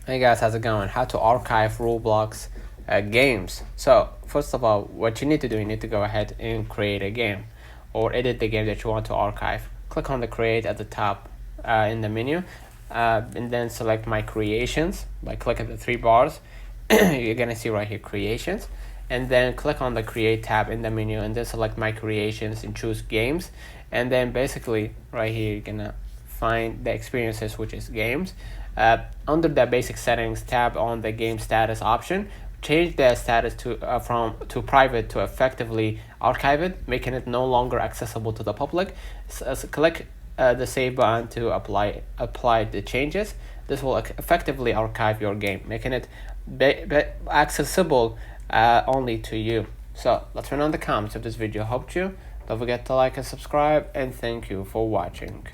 Hey guys, how's it going? How to archive Roblox games. So first of all, what you need to do, you need to go ahead and create a game or edit the game that you want to archive. Click on the create at the top in the menu, and then select my creations by clicking the three bars. You're gonna see right here creations, and then click on the create tab in the menu and then select my creations and choose games, and then basically right here you're gonna find the experiences, which is games. Under the basic settings tab on the game status option, change the status from private to effectively archived, making it no longer accessible to the public. Click the save button to apply the changes. This will effectively archive your game, making it accessible only to you. So let's turn on the comments if this video helped you. Don't forget to like and subscribe, and thank you for watching.